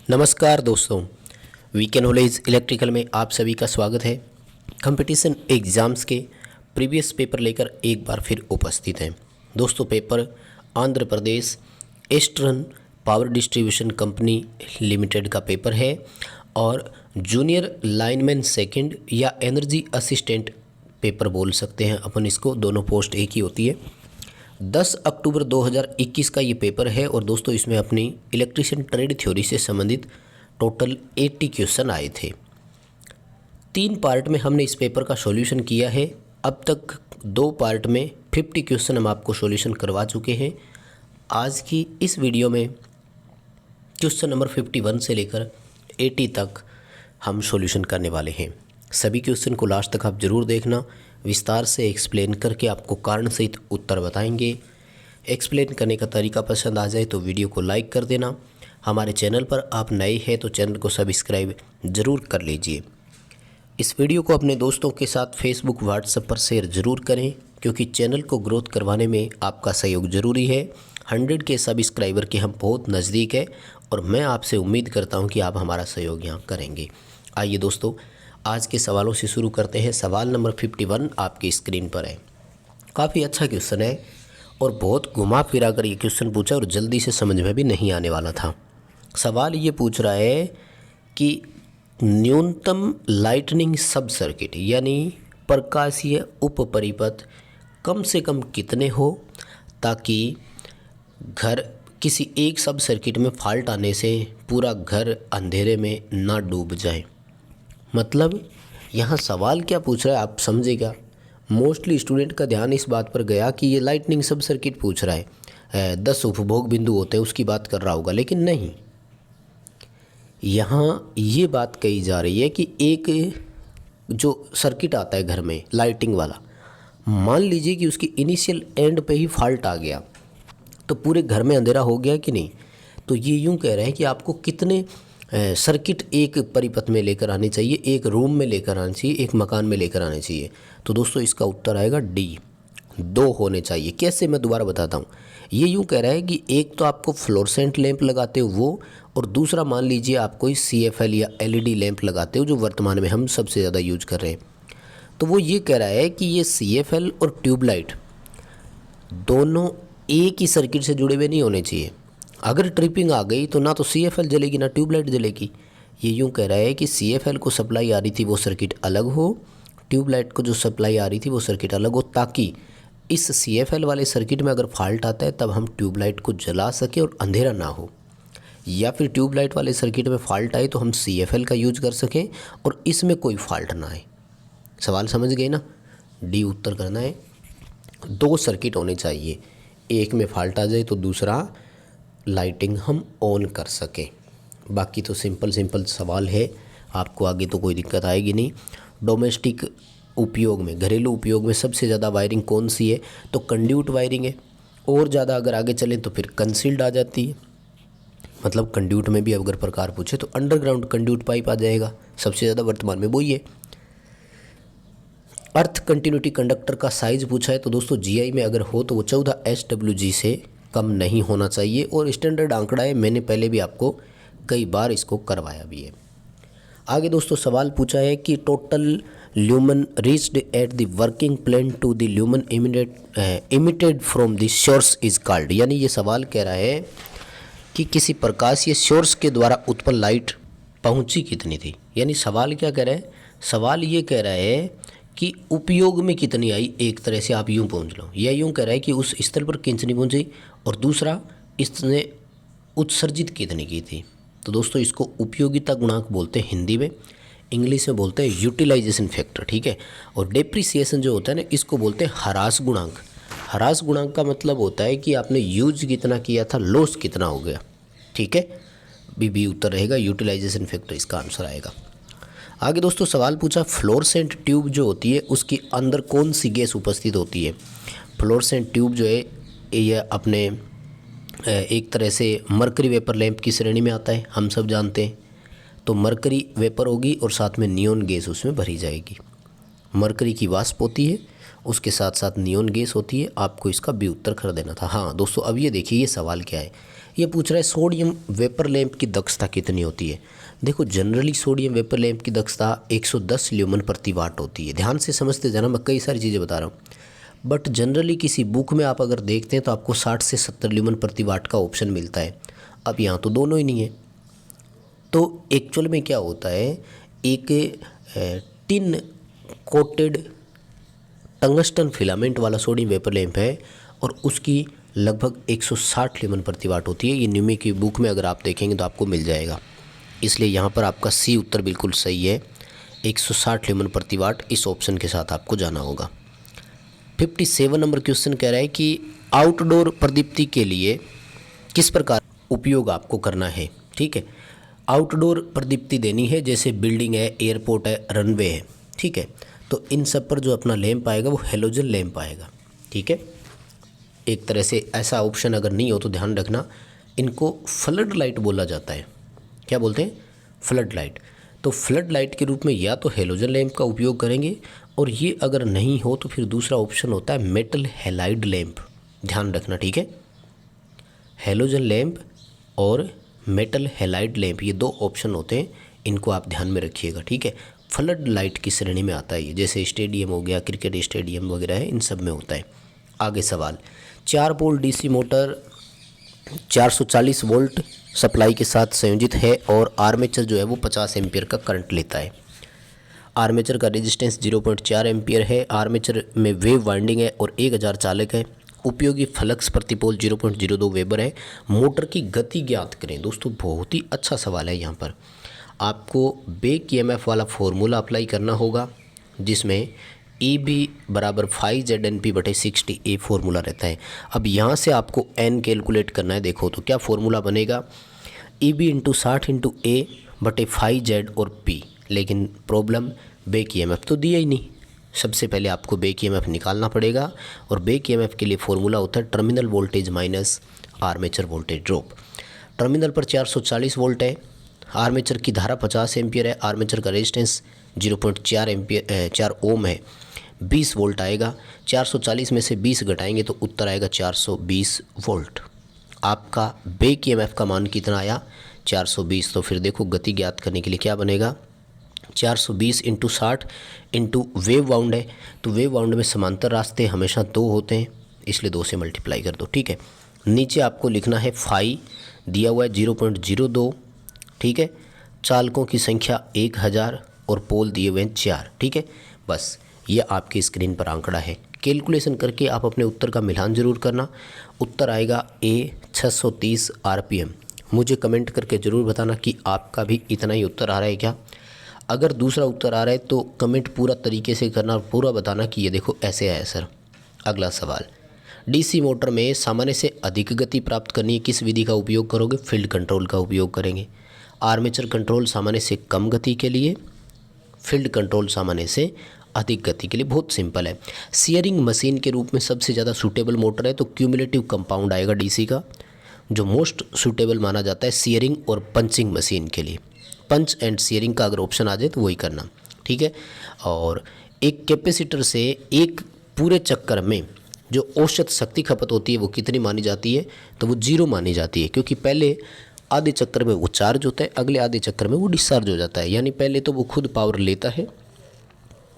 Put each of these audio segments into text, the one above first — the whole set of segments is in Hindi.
नमस्कार दोस्तों, वीकेंड नॉलेज इलेक्ट्रिकल में आप सभी का स्वागत है। कंपटीशन एग्ज़ाम्स के प्रीवियस पेपर लेकर एक बार फिर उपस्थित हैं। दोस्तों, paper Andhra Pradesh eastern power distribution company limited का पेपर है और जूनियर लाइनमैन सेकंड या एनर्जी असिस्टेंट पेपर बोल सकते हैं अपन इसको, दोनों पोस्ट एक ही होती है। 10 अक्टूबर 2021 का ये पेपर है और दोस्तों इसमें अपनी इलेक्ट्रिशियन ट्रेड थ्योरी से संबंधित टोटल 80 क्वेश्चन आए थे। 3 पार्ट में हमने इस पेपर का सॉल्यूशन किया है। अब तक 2 पार्ट में 50 क्वेश्चन हम आपको सॉल्यूशन करवा चुके हैं। आज की इस वीडियो में क्वेश्चन नंबर 51 से लेकर 80 तक हम सॉल्यूशन करने वाले हैं। सभी क्वेश्चन को लास्ट तक आप ज़रूर देखना, विस्तार से एक्सप्लेन करके आपको कारण सहित उत्तर बताएंगे। एक्सप्लेन करने का तरीका पसंद आ जाए तो वीडियो को लाइक कर देना। हमारे चैनल पर आप नए हैं तो चैनल को सब्सक्राइब ज़रूर कर लीजिए। इस वीडियो को अपने दोस्तों के साथ फेसबुक व्हाट्सएप पर शेयर ज़रूर करें, क्योंकि चैनल को ग्रोथ करवाने में आपका सहयोग ज़रूरी है। 100 के सब्सक्राइबर के हम बहुत नज़दीक है और मैं आपसे उम्मीद करता हूँ कि आप हमारा सहयोग यहाँ करेंगे। आइए दोस्तों, आज के सवालों से शुरू करते हैं। सवाल नंबर 51 आपकी स्क्रीन पर है। काफ़ी अच्छा क्वेश्चन है और बहुत घुमा फिरा कर ये क्वेश्चन पूछा और जल्दी से समझ में भी नहीं आने वाला था। सवाल ये पूछ रहा है कि न्यूनतम लाइटनिंग सब सर्किट यानी प्रकाशीय उप परिपथ कम से कम कितने हो ताकि घर किसी एक सब सर्किट में फॉल्ट आने से पूरा घर अंधेरे में ना डूब जाए। मतलब यहाँ सवाल क्या पूछ रहा है आप समझेगा। मोस्टली स्टूडेंट का ध्यान इस बात पर गया कि ये लाइटनिंग सब सर्किट पूछ रहा है, 10 उपभोग बिंदु होते हैं उसकी बात कर रहा होगा, लेकिन नहीं। यहाँ ये बात कही जा रही है कि एक जो सर्किट आता है घर में लाइटिंग वाला, मान लीजिए कि उसकी इनिशियल एंड पे ही फॉल्ट आ गया तो पूरे घर में अंधेरा हो गया कि नहीं। तो ये यूँ कह रहे हैं कि आपको कितने सर्किट एक परिपथ में लेकर आने चाहिए, एक रूम में लेकर आने चाहिए, एक मकान में लेकर आने चाहिए। तो दोस्तों इसका उत्तर आएगा डी, 2 होने चाहिए। कैसे, मैं दोबारा बताता हूँ। ये यूँ कह रहा है कि एक तो आपको फ्लोरेसेंट लैंप लगाते हो वो, और दूसरा मान लीजिए आप कोई CFL या LED लैंप लगाते हो जो वर्तमान में हम सबसे ज़्यादा यूज कर रहे हैं। तो वो ये कह रहा है कि ये CFL और ट्यूबलाइट दोनों एक ही सर्किट से जुड़े हुए नहीं होने चाहिए। अगर ट्रिपिंग आ गई तो ना तो CFL जलेगी ना ट्यूबलाइट जलेगी। ये यूँ कह रहा है कि CFL को सप्लाई आ रही थी वो सर्किट अलग हो, ट्यूबलाइट को जो सप्लाई आ रही थी वो सर्किट अलग हो, ताकि इस CFL वाले सर्किट में अगर फॉल्ट आता है तब हम ट्यूबलाइट को जला सके और अंधेरा ना हो, या फिर ट्यूबलाइट वाले सर्किट में फॉल्ट आए तो हम CFL का यूज कर सकें और इसमें कोई फॉल्ट ना आए। सवाल समझ गए ना। डी उत्तर करना है। 2 सर्किट होने चाहिए, एक में फॉल्ट आ जाए तो दूसरा लाइटिंग हम ऑन कर सकें। बाकी तो सिंपल सवाल है, आपको आगे तो कोई दिक्कत आएगी नहीं। डोमेस्टिक उपयोग में, घरेलू उपयोग में सबसे ज़्यादा वायरिंग कौन सी है, तो कंड्यूट वायरिंग है। और ज़्यादा अगर आगे चलें तो फिर कंसील्ड आ जाती है। मतलब कंड्यूट में भी अगर प्रकार पूछे तो अंडरग्राउंड कंड्यूट पाइप आ जाएगा, सबसे ज़्यादा वर्तमान में वही है। अर्थ कंटिन्यूटी कंडक्टर का साइज़ पूछा है तो दोस्तों GI में अगर हो तो वो 14 SWG से कम नहीं होना चाहिए और स्टैंडर्ड आंकड़ा है। मैंने पहले भी आपको कई बार इसको करवाया भी है। आगे दोस्तों सवाल पूछा है कि total lumen reached at the working plane to the lumen emitted from the source is called. यानी ये सवाल कह रहा है कि किसी प्रकाशीय सोर्स के द्वारा उत्पन्न लाइट पहुंची कितनी थी। यानी सवाल क्या कह रहा है, सवाल ये कह रहा है कि उपयोग में कितनी आई। एक तरह से आप यूँ पहुँच लो, या यूँ कह रहा है कि उस स्थल पर कितनी पहुँची, और दूसरा इसने उत्सर्जित कितनी की थी। तो दोस्तों इसको उपयोगिता गुणांक बोलते हैं हिंदी में, इंग्लिश में बोलते हैं यूटिलाइजेशन फैक्टर, ठीक है। और डेप्रिसिएशन जो होता है ना, इसको बोलते हैं ह्रास गुणांक। ह्रास गुणांक का मतलब होता है कि आपने यूज कितना किया था, लॉस कितना हो गया, ठीक है। बी उत्तर रहेगा, यूटिलाइजेशन फैक्टर इसका आंसर आएगा। आगे दोस्तों सवाल पूछा फ्लोरेसेंट ट्यूब जो होती है उसके अंदर कौन सी गैस उपस्थित होती है। फ्लोरेसेंट ट्यूब जो है ये अपने एक तरह से मरकरी वेपर लैंप की श्रेणी में आता है, हम सब जानते हैं। तो मरकरी वेपर होगी और साथ में नियोन गैस उसमें भरी जाएगी। मरकरी की वाष्प होती है, उसके साथ साथ नियोन गैस होती है। आपको इसका बी उत्तर कर देना था। हाँ दोस्तों, अब ये देखिए ये सवाल क्या है। ये पूछ रहा है सोडियम वेपर लैंप की दक्षता कितनी होती है। देखो जनरली सोडियम वेपर लैंप की दक्षता 110 ल्यूमेन प्रति वाट होती है। ध्यान से समझते जाना, मैं कई सारी चीज़ें बता रहा हूँ, बट जनरली किसी बुक में आप अगर देखते हैं तो आपको 60 से 70 ल्यूमेन प्रति वाट का ऑप्शन मिलता है। अब यहाँ तो दोनों ही नहीं है। तो एक्चुअल में क्या होता है, एक टिन कोटेड टंगस्टन फिलामेंट वाला सोडियम वेपर लैंप है और उसकी लगभग 160 ल्यूमेन प्रति वाट होती है। ये न्यूमी की बुक में अगर आप देखेंगे तो आपको मिल जाएगा। इसलिए यहाँ पर आपका सी उत्तर बिल्कुल सही है, 160 ल्यूमेन प्रति वाट। इस ऑप्शन के साथ आपको जाना होगा। 57 नंबर क्वेश्चन कह रहा है कि आउटडोर प्रदीप्ति के लिए किस प्रकार उपयोग आपको करना है। ठीक है, आउटडोर प्रदीप्ति देनी है, जैसे बिल्डिंग है, एयरपोर्ट है, रनवे है। ठीक है, तो इन सब पर जो अपना लैंप आएगा वो हेलोजन लैंप आएगा। ठीक है, एक तरह से ऐसा ऑप्शन अगर नहीं हो तो ध्यान रखना, इनको फ्लड लाइट बोला जाता है। क्या बोलते हैं? Flood light. तो फ्लड लाइट के रूप में या तो हेलोजन लैंप का उपयोग करेंगे, और ये अगर नहीं हो तो फिर दूसरा ऑप्शन होता है मेटल हैलाइड लैंप। ध्यान रखना, ठीक है, हेलोजन लैंप और मेटल हैलाइड लैंप, ये दो ऑप्शन होते हैं, इनको आप ध्यान में रखिएगा। ठीक है, फ्लड लाइट की श्रेणी में आता है ये, जैसे स्टेडियम हो गया, क्रिकेट स्टेडियम वगैरह है, इन सब में होता है। आगे सवाल, 4 pole DC motor 440 volt supply के साथ संयोजित है और आर्मेचर जो है वो 50 एम्पियर का करंट लेता है। आर्मेचर का रेजिस्टेंस 0.4 एम्पियर है। आर्मेचर में वेव वाइंडिंग है और 1000 चालक है। उपयोगी फ्लक्स प्रति पोल 0.02 वेबर है। मोटर की गति ज्ञात करें। दोस्तों बहुत ही अच्छा सवाल है। यहाँ पर आपको बेक ईएमएफ वाला फॉर्मूला अप्लाई करना होगा, जिसमें EB बराबर 5ZNP/60 ए फॉर्मूला रहता है। अब यहाँ से आपको N कैलकुलेट करना है। देखो तो क्या फॉर्मूला बनेगा, EB × 60 × A/5Z और P। लेकिन प्रॉब्लम बेक ईएमएफ तो दिया ही नहीं। सबसे पहले आपको बेक ईएमएफ निकालना पड़ेगा, और बेक ईएमएफ के लिए फॉर्मूला होता है terminal voltage minus armature voltage drop. Terminal पर 440 वोल्ट है, आर्मेचर की धारा 50 एम्पियर है, आर्मेचर का रेजिस्टेंस 0.4 ओम है, 20 वोल्ट आएगा। 440 में से 20 घटाएंगे तो उत्तर आएगा 420 वोल्ट। आपका बेक ईएमएफ का मान कितना आया, 420। तो फिर देखो गति ज्ञात करने के लिए क्या बनेगा, 420 × 60 × वेव वाउंड है, तो वेव वाउंड में समांतर रास्ते हमेशा 2 होते हैं, इसलिए 2 से मल्टीप्लाई कर दो। ठीक है, नीचे आपको लिखना है फाई दिया हुआ है 0.02। ठीक है, चालकों की संख्या 1000 और पोल दिए हुए हैं 4। ठीक है, बस ये आपकी स्क्रीन पर आंकड़ा है। कैलकुलेशन करके आप अपने उत्तर का मिलान ज़रूर करना। उत्तर आएगा A 630 RPM। मुझे कमेंट करके ज़रूर बताना कि आपका भी इतना ही उत्तर आ रहा है क्या। अगर दूसरा उत्तर आ रहा है तो कमेंट पूरा तरीके से करना, पूरा बताना कि ये देखो ऐसे आया सर। अगला सवाल, डीसी मोटर में सामान्य से अधिक गति प्राप्त करनी है, किस विधि का उपयोग करोगे, फील्ड कंट्रोल का उपयोग करेंगे। आर्मेचर कंट्रोल सामान्य से कम गति के लिए, फील्ड कंट्रोल सामान्य से अधिक गति के लिए। बहुत सिंपल है। सियरिंग मशीन के रूप में सबसे ज़्यादा सूटेबल मोटर है तो क्यूमुलेटिव कंपाउंड आएगा डीसी का, जो मोस्ट सूटेबल माना जाता है सियरिंग और पंचिंग मशीन के लिए। पंच एंड सियरिंग का अगर ऑप्शन आ जाए तो वही करना। ठीक है, और एक कैपेसिटर से एक पूरे चक्कर में जो औसत शक्ति खपत होती है वो कितनी मानी जाती है, तो वो 0 मानी जाती है, क्योंकि पहले आधे चक्कर में वो चार्ज होता है, अगले आधे चक्कर में वो डिस्चार्ज हो जाता है। यानी पहले तो वो खुद पावर लेता है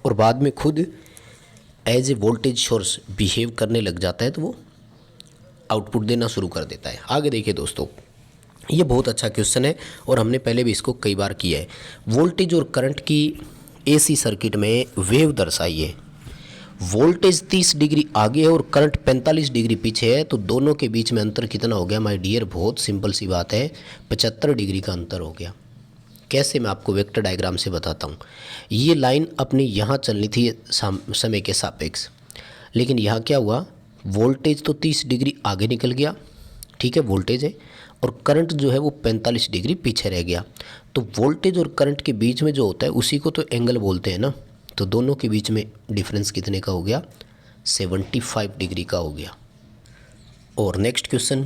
और बाद में खुद as a voltage source behave करने लग जाता है, तो वो आउटपुट देना शुरू कर देता है। आगे देखिए दोस्तों, ये बहुत अच्छा क्वेश्चन है और हमने पहले भी इसको कई बार किया है। वोल्टेज और करंट की AC सर्किट में वेव दर्शाइए। वोल्टेज 30 डिग्री आगे है और करंट 45 डिग्री पीछे है, तो दोनों के बीच में अंतर कितना हो गया माय डियर, बहुत सिंपल सी बात है, 75 डिग्री का अंतर हो गया। कैसे, मैं आपको वेक्टर डायग्राम से बताता हूँ। ये लाइन अपनी यहाँ चलनी थी समय के सापेक्ष, लेकिन यहाँ क्या हुआ, वोल्टेज तो 30 डिग्री आगे निकल गया, ठीक है, वोल्टेज है, और करंट जो है वो 45 डिग्री पीछे रह गया। तो वोल्टेज और करंट के बीच में जो होता है उसी को तो एंगल बोलते हैं ना, तो दोनों के बीच में डिफरेंस कितने का हो गया, 75 डिग्री का हो गया। और नेक्स्ट क्वेश्चन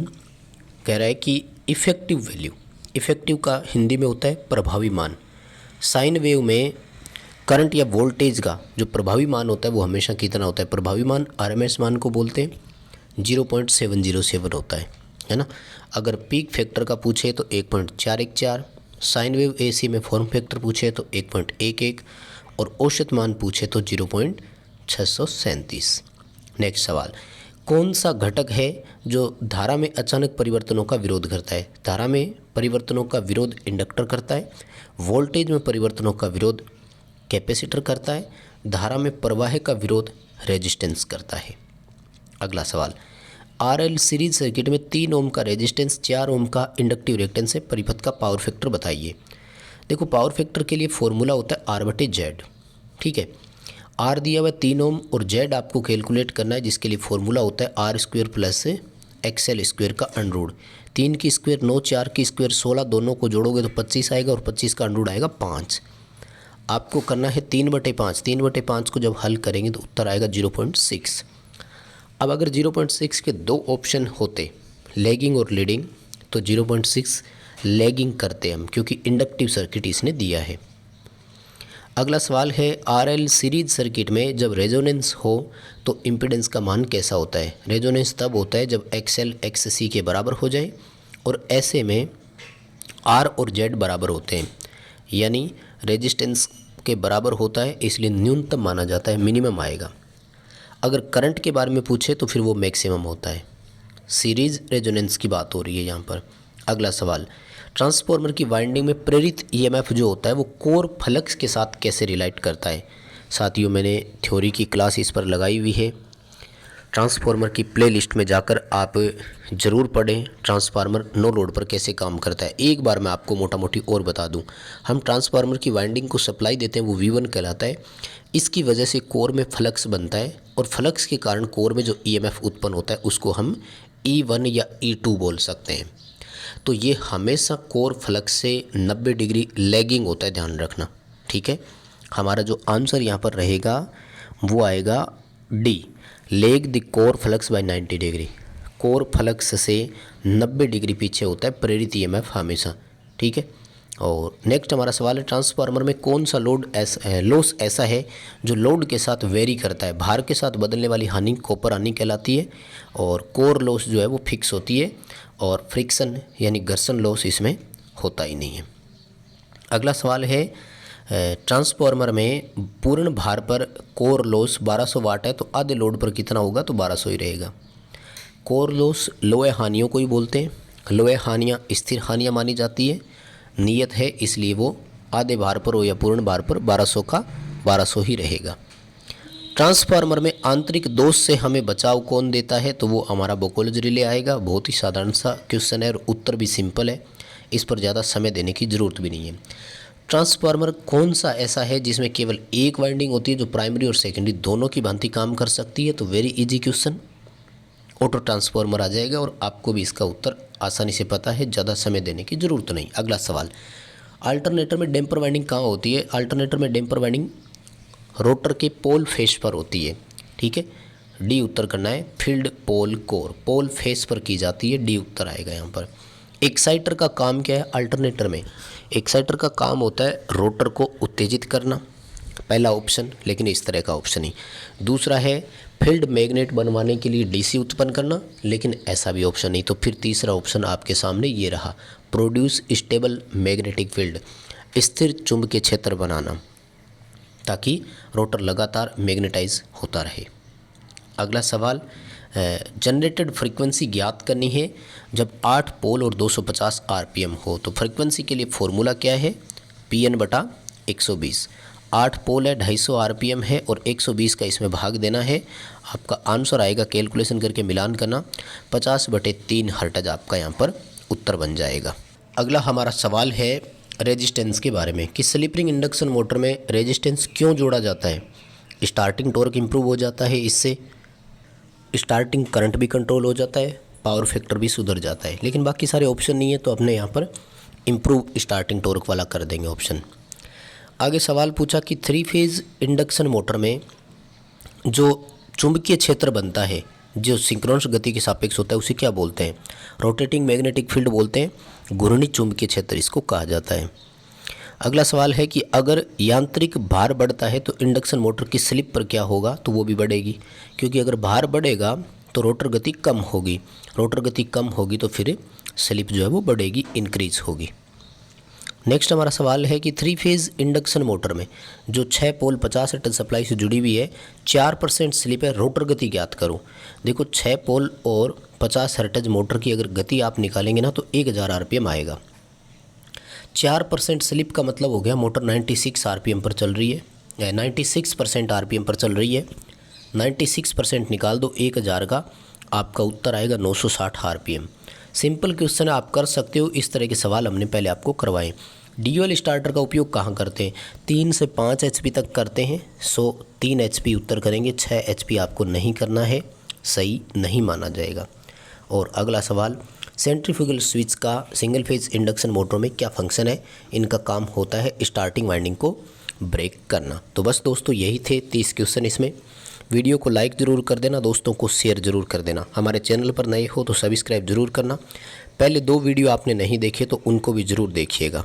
कह रहा है कि इफ़ेक्टिव वैल्यू, इफ़ेक्टिव का हिंदी में होता है प्रभावी मान। साइन वेव में करंट या वोल्टेज का जो प्रभावी मान होता है वो हमेशा कितना होता है, प्रभावी मान RMS मान को बोलते हैं, 0.707 होता है। है ना। अगर पीक फैक्टर का पूछे तो 1.414, साइन वेव एसी में फॉर्म फैक्टर पूछे तो 1.11 और औसत मान पूछे तो 0.637। नेक्स्ट सवाल, कौन सा घटक है जो धारा में अचानक परिवर्तनों का विरोध करता है? धारा में परिवर्तनों का विरोध इंडक्टर करता है, वोल्टेज में परिवर्तनों का विरोध कैपेसिटर करता है, धारा में प्रवाह का विरोध रेजिस्टेंस करता है। अगला सवाल, आरएल सीरीज सर्किट में 3 ओम का रेजिस्टेंस, 4 ओम का इंडक्टिव रिएक्टेंस है, परिपथ का पावर फैक्टर बताइए। देखो, पावर फैक्टर के लिए फॉर्मूला होता है R/Z, ठीक है। आर दिया हुआ 3 ओम और जेड आपको कैलकुलेट करना है, जिसके लिए फॉर्मूला होता है R² प्लस XL² का अंडरूट। 3 की स्क्वायर 9, 4 की स्क्वायर 16, दोनों को जोड़ोगे तो 25 आएगा और 25 का अंडरूट आएगा 5। आपको करना है 3/5। 3/5 को जब हल करेंगे तो उत्तर आएगा 0.6। अब अगर 0.6 के 2 ऑप्शन होते, लैगिंग और लीडिंग, तो 0.6 लैगिंग करते हम, क्योंकि इंडक्टिव सर्किट इसने दिया है। अगला सवाल है, आरएल सीरीज सर्किट में जब रेजोनेंस हो तो इम्पीडेंस का मान कैसा होता है? रेजोनेंस तब होता है जब XL XC के बराबर हो जाए और ऐसे में R और Z बराबर होते हैं, यानी रेजिस्टेंस के बराबर होता है, इसलिए न्यूनतम माना जाता है, मिनिमम आएगा। अगर करंट के बारे में पूछे तो फिर वो मैक्सिमम होता है। सीरीज रेजोनेंस की बात हो रही है यहाँ पर। अगला सवाल, ट्रांसफार्मर की वाइंडिंग में प्रेरित EMF जो होता है वो कोर फ्लक्स के साथ कैसे रिलेट करता है? साथियों, मैंने थ्योरी की क्लास इस पर लगाई हुई है, ट्रांसफार्मर की प्लेलिस्ट में जाकर आप ज़रूर पढ़ें ट्रांसफार्मर नो लोड पर कैसे काम करता है। एक बार मैं आपको मोटा मोटी और बता दूं, हम ट्रांसफार्मर की वाइंडिंग को सप्लाई देते हैं, वो V1 कहलाता है। इसकी वजह से कोर में फ्लक्स बनता है और फ्लक्स के कारण कोर में जो EMF उत्पन्न होता है उसको हम E1 या E2 बोल सकते हैं। तो ये हमेशा कोर फ्लक्स से 90 डिग्री लैगिंग होता है, ध्यान रखना, ठीक है। हमारा जो आंसर यहाँ पर रहेगा वो आएगा D, lag the core flux by 90 degree. Core flux से 90 डिग्री पीछे होता है प्रेरित EMF हमेशा, ठीक है। और नेक्स्ट हमारा सवाल है, ट्रांसफार्मर में कौन सा लॉस ऐसा है जो लोड के साथ वेरी करता है? भार के साथ बदलने वाली हानि कॉपर हानि कहलाती है और कोर लॉस जो है वो फिक्स होती है और फ्रिक्शन यानी घर्षण लॉस इसमें होता ही नहीं है। अगला सवाल है, ट्रांसफार्मर में पूर्ण भार पर कोर लॉस 1200 वाट है, तो आधे लोड पर कितना होगा? तो 1200 ही रहेगा। कोर लॉस लोहे हानियों को ही बोलते हैं। लोहे हानियाँ स्थिर हानियाँ मानी जाती है, नियत है, इसलिए वो आधे भार पर हो या पूर्ण भार पर 1200 का 1200 ही रहेगा। ट्रांसफार्मर में आंतरिक दोष से हमें बचाव कौन देता है? तो वो हमारा बोकोलज रिले आएगा। बहुत ही साधारण सा क्वेश्चन है और उत्तर भी सिंपल है, इस पर ज़्यादा समय देने की ज़रूरत भी नहीं है। ट्रांसफार्मर कौन सा ऐसा है जिसमें केवल एक वाइंडिंग होती है जो प्राइमरी और सेकेंडरी दोनों की भांति काम कर सकती है? तो very easy question, auto transformer आ जाएगा और आपको भी इसका उत्तर आसानी से पता है, ज़्यादा समय देने की ज़रूरत नहीं। अगला सवाल, अल्टरनेटर में डैम्पर वाइंडिंग कहाँ होती है? अल्टरनेटर में डैम्पर वाइंडिंग रोटर के पोल फेस पर होती है, ठीक है। डी उत्तर करना है। फील्ड पोल कोर पोल फेस पर की जाती है, डी उत्तर आएगा यहाँ पर। एक्साइटर का काम क्या है? अल्टरनेटर में एक्साइटर का काम होता है रोटर को उत्तेजित करना, पहला ऑप्शन, लेकिन इस तरह का ऑप्शन ही। दूसरा है फील्ड मैग्नेट बनवाने के लिए डीसी उत्पन्न करना, लेकिन ऐसा भी ऑप्शन नहीं। तो फिर तीसरा ऑप्शन आपके सामने ये रहा, प्रोड्यूस स्टेबल मैग्नेटिक फील्ड, स्थिर चुंबकीय क्षेत्र बनाना ताकि रोटर लगातार मैग्नेटाइज होता रहे। अगला सवाल, जनरेटेड फ्रीक्वेंसी ज्ञात करनी है जब 8 पोल और 250 RPM हो। तो फ्रीक्वेंसी के लिए फॉर्मूला क्या है? Pn/120। 8 पोल है, 250 RPM है और 120 का इसमें भाग देना है। आपका आंसर आएगा, कैलकुलेशन करके मिलान करना, 50/3 हर्ट्ज आपका यहाँ पर उत्तर बन जाएगा। अगला हमारा सवाल है रेजिस्टेंस के बारे में कि स्लिप-रिंग इंडक्शन मोटर में रेजिस्टेंस क्यों जोड़ा जाता है? स्टार्टिंग टॉर्क इंप्रूव हो जाता है, इससे स्टार्टिंग करंट भी कंट्रोल हो जाता है, पावर फैक्टर भी सुधर जाता है, लेकिन बाकी सारे ऑप्शन नहीं है, तो अपने यहाँ पर इम्प्रूव स्टार्टिंग टॉर्क वाला कर देंगे ऑप्शन। आगे सवाल पूछा कि 3 फेज इंडक्शन मोटर में जो चुंबकीय क्षेत्र बनता है जो सिंक्रोनस गति के सापेक्ष होता है उसे क्या बोलते हैं? रोटेटिंग मैग्नेटिक फील्ड बोलते हैं, घूर्णी चुंबकीय क्षेत्र इसको कहा जाता है। अगला सवाल है कि अगर यांत्रिक भार बढ़ता है तो इंडक्शन मोटर की स्लिप पर क्या होगा? तो वो भी बढ़ेगी, क्योंकि अगर भार बढ़ेगा तो रोटर गति कम होगी, रोटर गति कम होगी तो फिर स्लिप जो है वो बढ़ेगी, इंक्रीज होगी। नेक्स्ट हमारा सवाल है कि 3 फेज़ इंडक्शन मोटर में जो 6 पोल 50 हर्ट्ज सप्लाई से जुड़ी हुई है, 4% स्लिप है, रोटर गति ज्ञात करो। देखो 6 पोल और 50 हर्ट्ज मोटर की अगर गति आप निकालेंगे ना तो 1000 आरपीएम आएगा। 4% स्लिप का मतलब हो गया मोटर 96 आरपीएम पर चल रही है, 96% आरपीएम पर चल रही है। 96% निकाल दो 1000 का, आपका उत्तर आएगा 960 आरपीएम। सिंपल क्वेश्चन आप कर सकते हो, इस तरह के सवाल हमने पहले आपको करवाए। ड्यूअल स्टार्टर का उपयोग कहाँ करते हैं? 3 से 5 एचपी तक करते हैं, सो 3 एचपी उत्तर करेंगे, 6 एचपी आपको नहीं करना है, सही नहीं माना जाएगा। और अगला सवाल, सेंट्रीफ्यूगल स्विच का सिंगल फेज इंडक्शन मोटर में क्या फंक्शन है? इनका काम होता है स्टार्टिंग वाइंडिंग को ब्रेक करना। तो बस दोस्तों यही थे 30 क्वेश्चन इसमें। वीडियो को लाइक ज़रूर कर देना, दोस्तों को शेयर ज़रूर कर देना। हमारे चैनल पर नए हो तो सब्सक्राइब ज़रूर करना। पहले 2 वीडियो आपने नहीं देखे तो उनको भी ज़रूर देखिएगा।